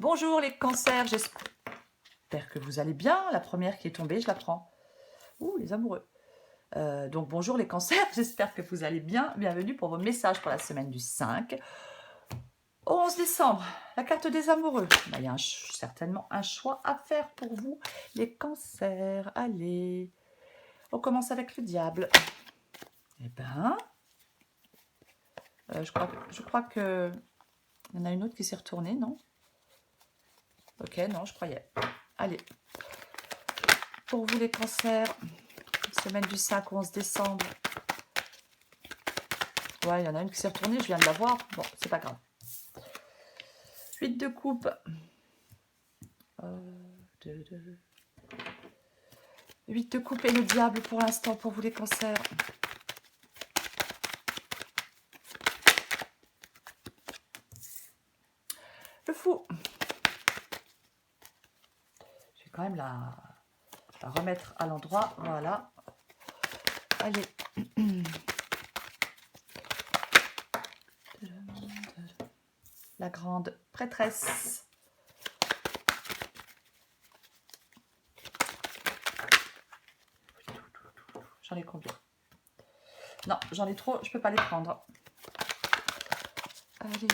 Bonjour les cancers, j'espère que vous allez bien. La première qui est tombée, je la prends. Ouh, les amoureux. Donc bonjour les cancers, j'espère que vous allez bien. Bienvenue pour vos messages pour la semaine du 5 au 11 décembre. La carte des amoureux. Il y a certainement un choix à faire pour vous, les cancers. Allez, on commence avec le diable. Eh ben, je crois que il y en a une autre qui s'est retournée, non? Ok, non, je croyais. Allez, pour vous les cancers, semaine du 5 au 11 décembre. Ouais, il y en a une qui s'est retournée, je viens de la voir. Bon, c'est pas grave. 8 de coupe. 8 de coupe et le diable pour l'instant pour vous les cancers. Le fou. Je vais quand même la remettre à l'endroit. Voilà. Allez. La grande prêtresse. J'en ai combien? Non, j'en ai trop, je peux pas les prendre. Allez.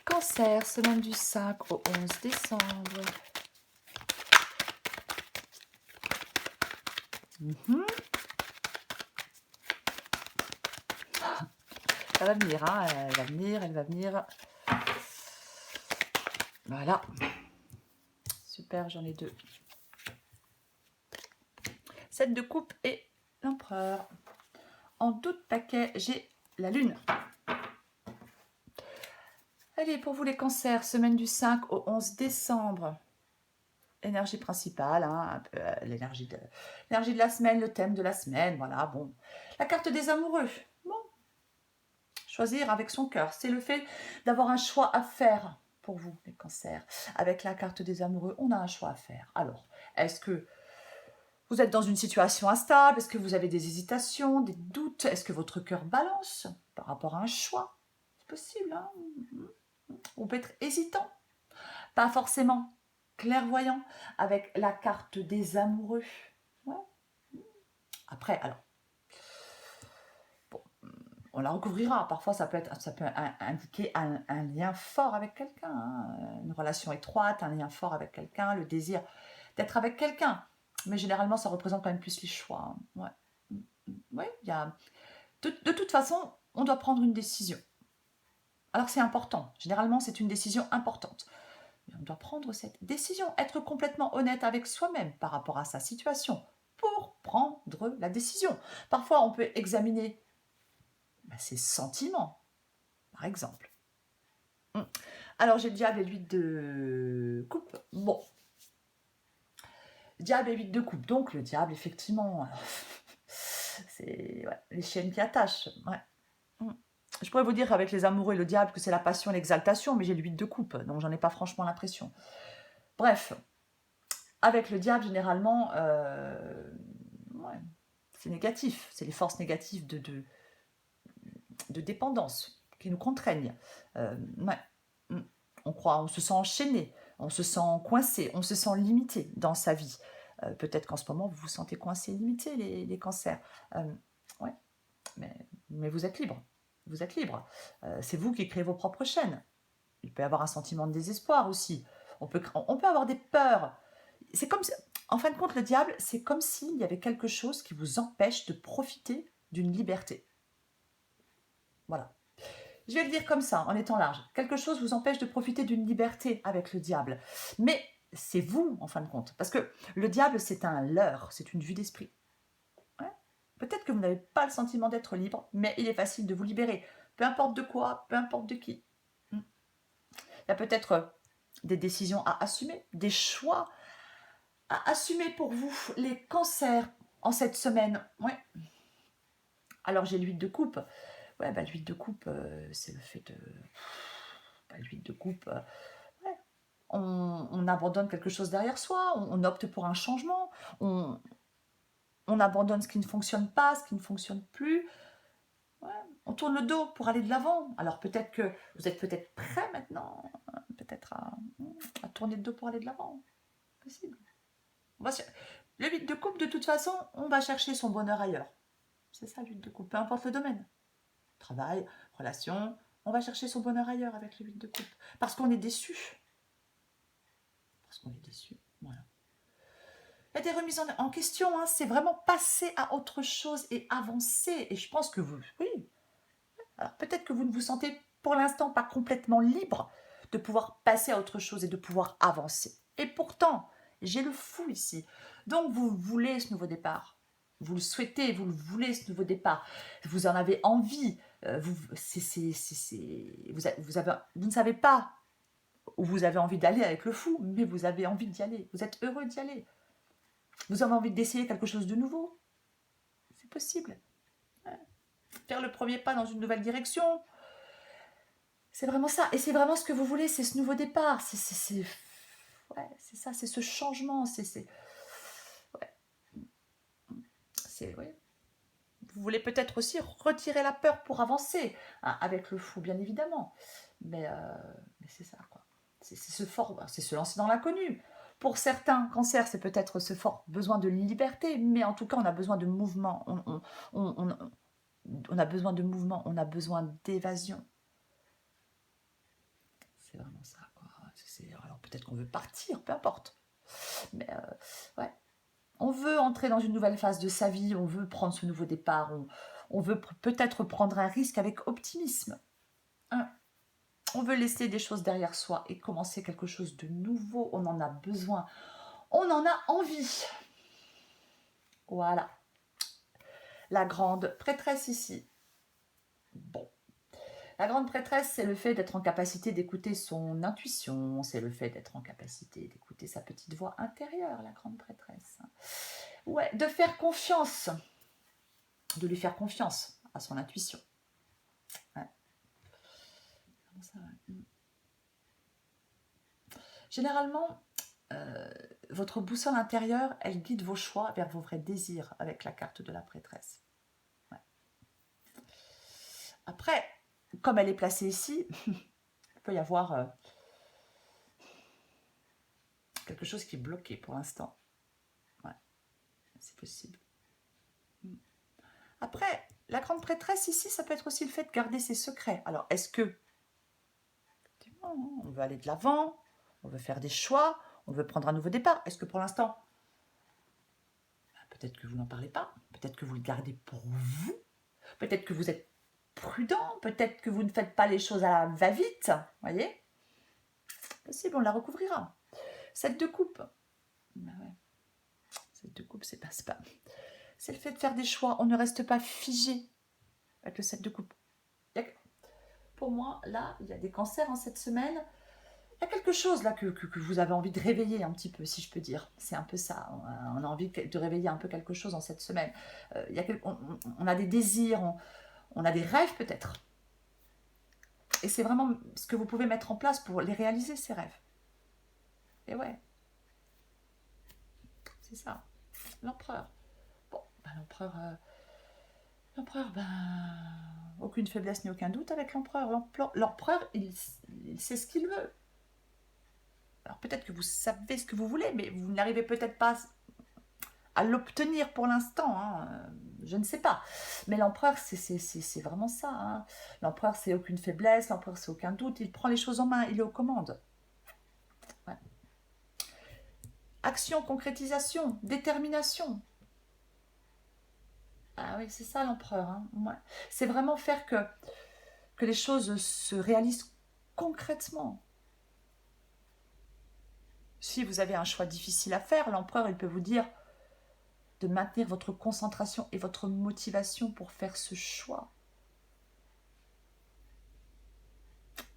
Cancer, semaine du 5 au 11 décembre. Ça va venir, hein, elle va venir, elle va venir. Voilà. Super, j'en ai 2. 7 de coupe et l'empereur. En d'autres paquets, j'ai la lune. Allez, pour vous les cancers, semaine du 5 au 11 décembre. Énergie principale, hein, un peu l'énergie de la semaine, le thème de la semaine, voilà, bon. La carte des amoureux, bon. Choisir avec son cœur, c'est le fait d'avoir un choix à faire pour vous, les cancers. Avec la carte des amoureux, on a un choix à faire. Alors, est-ce que vous êtes dans une situation instable? Est-ce que vous avez des hésitations, des doutes? Est-ce que votre cœur balance par rapport à un choix? C'est possible, hein? On peut être hésitant, pas forcément clairvoyant, avec la carte des amoureux. Ouais. Après, alors, bon, on la recouvrira. Parfois, ça peut indiquer un lien fort avec quelqu'un, hein, une relation étroite, un lien fort avec quelqu'un, le désir d'être avec quelqu'un. Mais généralement, ça représente quand même plus les choix. Hein. Ouais. Ouais, il y a... de toute façon, on doit prendre une décision. Alors c'est important. Généralement, c'est une décision importante. Mais on doit prendre cette décision, être complètement honnête avec soi-même par rapport à sa situation pour prendre la décision. Parfois, on peut examiner ses sentiments, par exemple. Alors, j'ai le diable et l'huile de coupe. Bon. Diable et 8 de coupe. Donc, le diable, effectivement, c'est les chaînes qui attachent. Ouais. Je pourrais vous dire avec les amoureux et le diable que c'est la passion et l'exaltation, mais j'ai le 8 de coupe, donc j'en ai pas franchement l'impression. Bref, avec le diable, généralement, ouais, c'est négatif. C'est les forces négatives de dépendance qui nous contraignent. Ouais. On se sent enchaîné, on se sent coincé, on se sent limité dans sa vie. Peut-être qu'en ce moment, vous vous sentez coincé, limité, les cancers. Ouais, mais vous êtes libre. Vous êtes libre. C'est vous qui créez vos propres chaînes. Il peut y avoir un sentiment de désespoir aussi. On peut avoir des peurs. C'est comme, en fin de compte, le diable, c'est comme s'il y avait quelque chose qui vous empêche de profiter d'une liberté. Voilà. Je vais le dire comme ça, en étant large. Quelque chose vous empêche de profiter d'une liberté avec le diable. Mais c'est vous, en fin de compte. Parce que le diable, c'est un leurre, c'est une vue d'esprit. Ouais. Peut-être que vous n'avez pas le sentiment d'être libre, mais il est facile de vous libérer. Peu importe de quoi, peu importe de qui. Il y a peut-être des décisions à assumer, des choix à assumer pour vous, les cancers en cette semaine. Ouais. Alors j'ai l'huile de coupe. Ouais, bah, l'huile de coupe, c'est le fait de... Bah, l'huile de coupe, ouais. on abandonne quelque chose derrière soi, on opte pour un changement, on, on abandonne ce qui ne fonctionne pas, ce qui ne fonctionne plus. Ouais, on tourne le dos pour aller de l'avant. Alors peut-être que vous êtes peut-être prêt maintenant, peut-être à tourner le dos pour aller de l'avant. Possible. On va le 8 de coupe, de toute façon, on va chercher son bonheur ailleurs. C'est ça, le 8 de coupe, peu importe le domaine. Travail, relation, on va chercher son bonheur ailleurs avec le 8 de coupe. Parce qu'on est déçu. Parce qu'on est déçu. Voilà. Il y a des remises en question, hein. C'est vraiment passer à autre chose et avancer. Et je pense que vous, oui. Alors peut-être que vous ne vous sentez pour l'instant pas complètement libre de pouvoir passer à autre chose et de pouvoir avancer. Et pourtant, j'ai le fou ici. Donc vous voulez ce nouveau départ. Vous le souhaitez, vous le voulez ce nouveau départ. Vous en avez envie. Vous ne savez pas où vous avez envie d'aller avec le fou, mais vous avez envie d'y aller. Vous êtes heureux d'y aller. Vous avez envie d'essayer quelque chose de nouveau. C'est possible. Faire le premier pas dans une nouvelle direction. C'est vraiment ça. Et c'est vraiment ce que vous voulez, c'est ce nouveau départ. Ouais, c'est ça, c'est ce changement. Ouais. Vous voulez peut-être aussi retirer la peur pour avancer, hein, avec le fou, bien évidemment. Mais c'est ça, quoi. C'est se lancer dans l'inconnu. Pour certains cancers, c'est peut-être ce fort besoin de liberté, mais en tout cas, on a besoin de mouvement. On a besoin de mouvement, on a besoin d'évasion. C'est vraiment ça, quoi. Alors peut-être qu'on veut partir, peu importe. Mais ouais. On veut entrer dans une nouvelle phase de sa vie, on veut prendre ce nouveau départ, on veut peut-être prendre un risque avec optimisme. Hein. On veut laisser des choses derrière soi et commencer quelque chose de nouveau. On en a besoin. On en a envie. Voilà. La grande prêtresse ici. Bon. La grande prêtresse, c'est le fait d'être en capacité d'écouter son intuition, c'est le fait d'être en capacité d'écouter sa petite voix intérieure, la grande prêtresse. Ouais, de faire confiance, de lui faire confiance à son intuition. Ouais. Ça, ouais. Généralement, votre boussole intérieure, elle guide vos choix vers vos vrais désirs avec la carte de la prêtresse. Ouais. Après, comme elle est placée ici, il peut y avoir quelque chose qui est bloqué pour l'instant. Ouais, c'est possible. Après, la grande prêtresse ici, ça peut être aussi le fait de garder ses secrets. Alors, est-ce que on veut aller de l'avant, on veut faire des choix, on veut prendre un nouveau départ? Est-ce que pour l'instant, peut-être que vous n'en parlez pas, peut-être que vous le gardez pour vous, peut-être que vous êtes prudent, peut-être que vous ne faites pas les choses à la va-vite, voyez? Possible, on la recouvrira. 7 de coupe. Ben ouais. 7 de coupe, c'est pas. C'est le fait de faire des choix. On ne reste pas figé avec le 7 de coupe. Pour moi, là, il y a des cancers en cette semaine. Il y a quelque chose là que vous avez envie de réveiller un petit peu, si je peux dire. C'est un peu ça. On a envie de réveiller un peu quelque chose en cette semaine. On a des désirs, on a des rêves peut-être. Et c'est vraiment ce que vous pouvez mettre en place pour les réaliser, ces rêves. Et ouais. C'est ça. L'empereur. Bon, ben l'empereur, aucune faiblesse ni aucun doute avec l'empereur. L'empereur, il sait ce qu'il veut. Alors peut-être que vous savez ce que vous voulez, mais vous n'arrivez peut-être pas à l'obtenir pour l'instant. Hein. Je ne sais pas. Mais l'empereur, c'est vraiment ça. Hein. L'empereur, c'est aucune faiblesse. L'empereur, c'est aucun doute. Il prend les choses en main. Il est aux commandes. Ouais. Action, concrétisation, détermination. Ah oui, c'est ça l'empereur. Hein. Ouais. C'est vraiment faire que les choses se réalisent concrètement. Si vous avez un choix difficile à faire, l'empereur, il peut vous dire de maintenir votre concentration et votre motivation pour faire ce choix.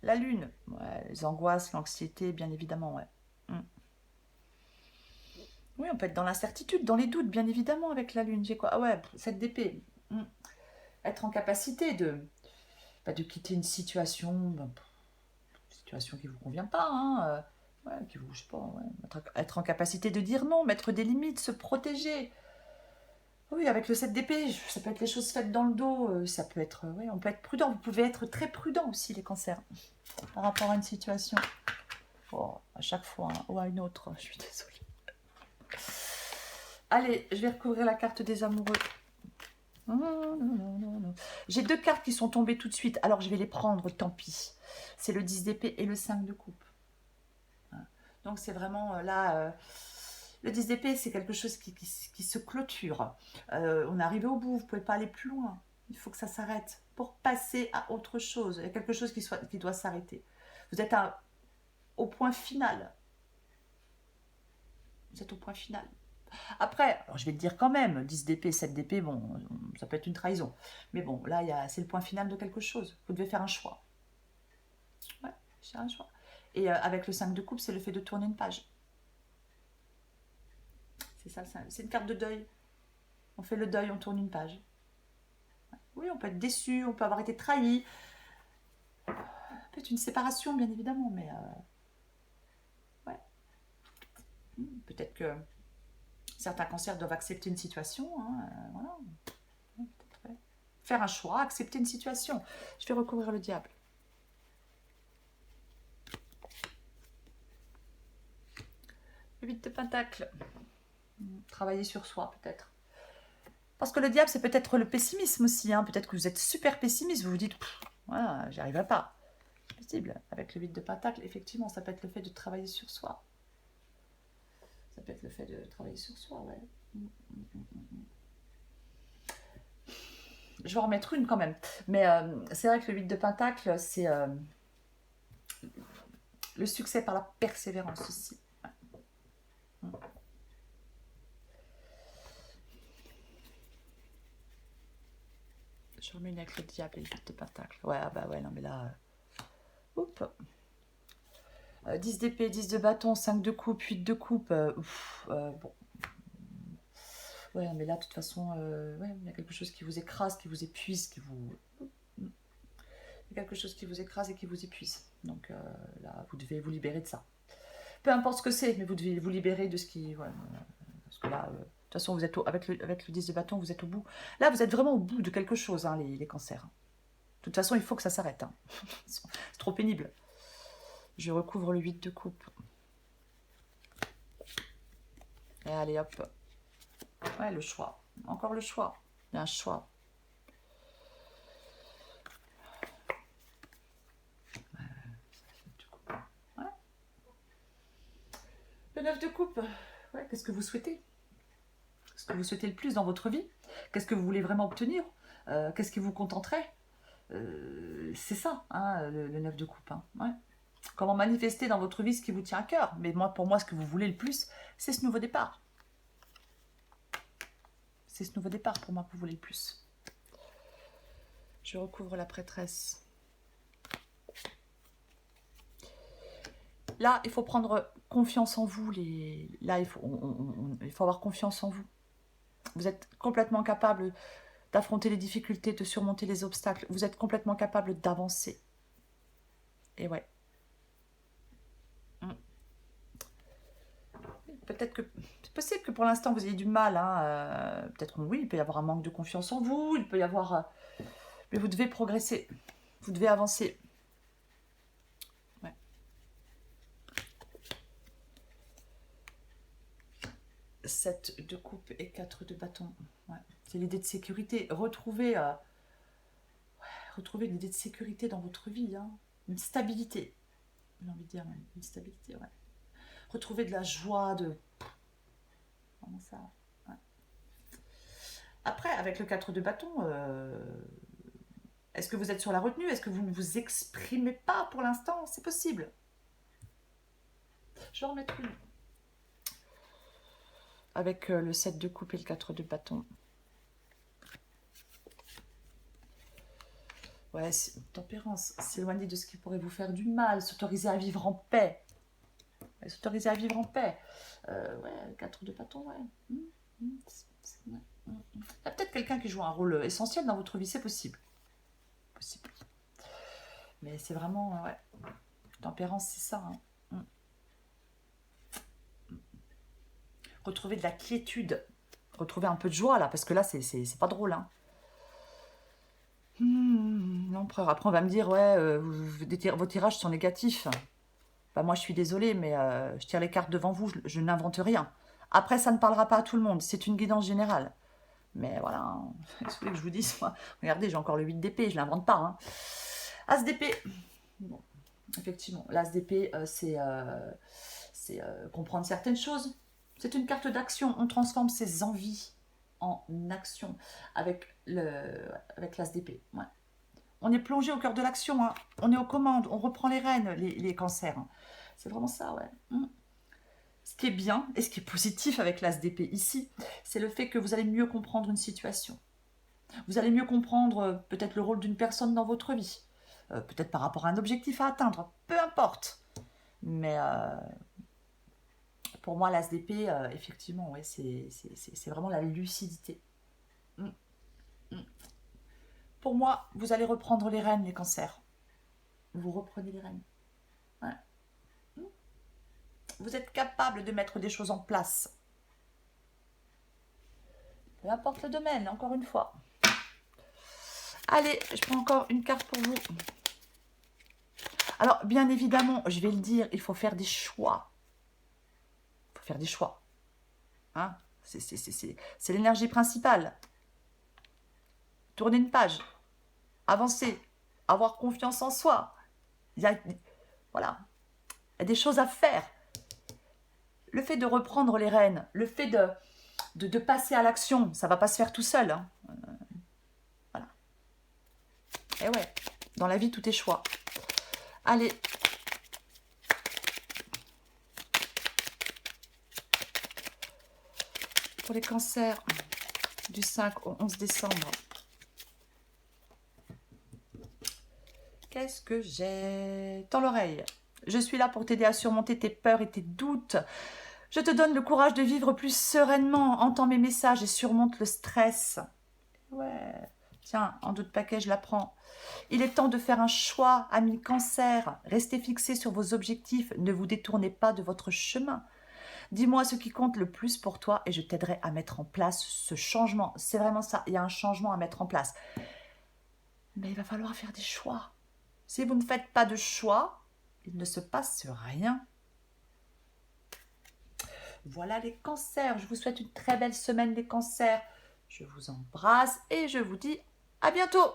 La lune, ouais, les angoisses, l'anxiété, bien évidemment, ouais. Oui, on peut être dans l'incertitude, dans les doutes, bien évidemment, avec la lune. J'ai quoi? Ah ouais, 7 d'épée. Être en capacité de quitter une situation qui ne vous convient pas. Hein. Ouais, qui vous, je sais pas, ouais, être en capacité de dire non, mettre des limites, se protéger. Oui, avec le 7 d'épée, ça peut être les choses faites dans le dos, ça peut être, ouais, on peut être prudent. Vous pouvez être très prudent aussi, les cancers, par rapport à une situation. Oh, à chaque fois, hein, ou à une autre, je suis désolée. Allez, je vais recouvrir la carte des amoureux. Non, non, non, non, non. J'ai 2 cartes qui sont tombées tout de suite, alors je vais les prendre, tant pis. C'est le 10 d'épée et le 5 de coupe. Donc c'est vraiment là, le 10 d'épée, c'est quelque chose qui se clôture. On est arrivé au bout, vous ne pouvez pas aller plus loin. Il faut que ça s'arrête pour passer à autre chose. Il y a quelque chose qui doit s'arrêter. Vous êtes au point final. Vous êtes au point final. Après, alors je vais te dire quand même, 10 d'épée, 7 d'épée, bon, ça peut être une trahison. Mais bon, là, c'est le point final de quelque chose. Vous devez faire un choix. Ouais, faire un choix. Et avec le 5 de coupe, c'est le fait de tourner une page. C'est ça, c'est une carte de deuil. On fait le deuil, on tourne une page. Oui, on peut être déçu, on peut avoir été trahi. Peut-être une séparation, bien évidemment, mais ouais. Peut-être que certains cancers doivent accepter une situation. Hein, voilà. Ouais. Faire un choix, accepter une situation. Je vais recouvrir le diable. Le 8 de pentacle. Travailler sur soi, peut-être. Parce que le diable, c'est peut-être le pessimisme aussi. Hein. Peut-être que vous êtes super pessimiste. Vous vous dites, voilà, j'y arriverai pas. C'est possible. Avec le 8 de pentacle, effectivement, ça peut être le fait de travailler sur soi. Ça peut être le fait de travailler sur soi, ouais. Je vais en remettre une quand même. Mais c'est vrai que le 8 de pentacle, c'est le succès par la persévérance aussi. Ouais. Je remets une avec le diable et le 8 de pentacle. Ouais, ah bah ouais, non mais là... Oups. 10 d'épée, 10 de bâton, 5 de coupe, 8 de coupe. Bon. Ouais, mais là, de toute façon, ouais, il y a quelque chose qui vous écrase, qui vous épuise, qui vous... Il y a quelque chose qui vous écrase et qui vous épuise. Donc là, vous devez vous libérer de ça. Peu importe ce que c'est, mais vous devez vous libérer de ce qui... Ouais, parce que là, de toute façon, vous êtes avec le 10 de bâton, vous êtes au bout. Là, vous êtes vraiment au bout de quelque chose, hein, les cancers. De toute façon, il faut que ça s'arrête. Hein. C'est trop pénible. Je recouvre le 8 de coupe. Et allez, hop. Ouais, le choix. Encore le choix. Il y a un choix. Ouais. Le 9 de coupe. Ouais, qu'est-ce que vous souhaitez? Ce que vous souhaitez le plus dans votre vie? Qu'est-ce que vous voulez vraiment obtenir? Qu'est-ce qui vous contenterait? C'est ça, hein, le 9 de coupe. Hein. Ouais. Comment manifester dans votre vie ce qui vous tient à cœur? Mais moi, pour moi, ce que vous voulez le plus, c'est ce nouveau départ. C'est ce nouveau départ pour moi que vous voulez le plus. Je recouvre la prêtresse. Là, il faut prendre confiance en vous. Là, il faut avoir confiance en vous. Vous êtes complètement capable d'affronter les difficultés, de surmonter les obstacles. Vous êtes complètement capable d'avancer. Et ouais. Peut-être que c'est possible que pour l'instant vous ayez du mal. Hein, peut-être oui, il peut y avoir un manque de confiance en vous. Il peut y avoir... mais vous devez progresser. Vous devez avancer. Ouais. 7 de coupe et 4 de bâton. Ouais. C'est l'idée de sécurité. Retrouver l'idée de sécurité dans votre vie. Hein. Une stabilité. J'ai envie de dire même. Une stabilité, ouais. Retrouver de la joie, de... Comment ça? Ouais. Après, avec le 4 de bâton, est-ce que vous êtes sur la retenue? Est-ce que vous ne vous exprimez pas pour l'instant? C'est possible. Je vais en remettre une. Avec le 7 de coupe et le 4 de bâton. Ouais, tempérance, s'éloigner de ce qui pourrait vous faire du mal, s'autoriser à vivre en paix. S'autoriser à vivre en paix. Ouais, 4 de bâton, ouais. Ouais. Il y a peut-être quelqu'un qui joue un rôle essentiel dans votre vie, c'est possible. Possible. Mais c'est vraiment, ouais. Tempérance, c'est ça. Hein. retrouver de la quiétude, retrouver un peu de joie là, parce que là, c'est pas drôle. Hein. L'empereur. Après, on va me dire, ouais, vos tirages sont négatifs. Bah, moi, je suis désolée, mais je tire les cartes devant vous, je n'invente rien. Après, ça ne parlera pas à tout le monde, c'est une guidance générale. Mais voilà, hein, qu'est-ce que vous voulez que je vous dise, moi. Regardez, j'ai encore le 8 d'épée, je ne l'invente pas. Hein. As d'épée. Bon, effectivement, l'as d'épée, c'est comprendre certaines choses. C'est une carte d'action. On transforme ses envies en action avec l'as d'épée. Ouais. On est plongé au cœur de l'action. Hein. On est aux commandes. On reprend les rênes, les cancers. Hein. C'est vraiment ça, ouais. Ce qui est bien et ce qui est positif avec l'as d'épée ici, c'est le fait que vous allez mieux comprendre une situation. Vous allez mieux comprendre peut-être le rôle d'une personne dans votre vie. Peut-être par rapport à un objectif à atteindre. Peu importe. Mais pour moi, l'as d'épée, effectivement, ouais, c'est vraiment la lucidité. Mm, mm. Pour moi, vous allez reprendre les rênes, les cancers. Vous reprenez les rênes. Ouais. Mm. Vous êtes capable de mettre des choses en place. Peu importe le domaine, encore une fois. Allez, je prends encore une carte pour vous. Alors, bien évidemment, je vais le dire, il faut faire des choix. Il faut faire des choix. Hein, c'est l'énergie principale. Tourner une page. Avancer. Avoir confiance en soi. Il y a, voilà. Il y a des choses à faire. Le fait de reprendre les rênes, le fait de passer à l'action, ça ne va pas se faire tout seul. Hein. Voilà. Et ouais, dans la vie, tout est choix. Allez. Pour les cancers du 5 au 11 décembre. Qu'est-ce que j'ai dans l'oreille? Je suis là pour t'aider à surmonter tes peurs et tes doutes. Je te donne le courage de vivre plus sereinement. Entends mes messages et surmonte le stress. Ouais. Tiens, en doute paquet, je la prends. Il est temps de faire un choix, ami cancer. Restez fixés sur vos objectifs. Ne vous détournez pas de votre chemin. Dis-moi ce qui compte le plus pour toi et je t'aiderai à mettre en place ce changement. C'est vraiment ça, il y a un changement à mettre en place. Mais il va falloir faire des choix. Si vous ne faites pas de choix, il ne se passe rien. Voilà les cancers. Je vous souhaite une très belle semaine les cancers. Je vous embrasse et je vous dis à bientôt.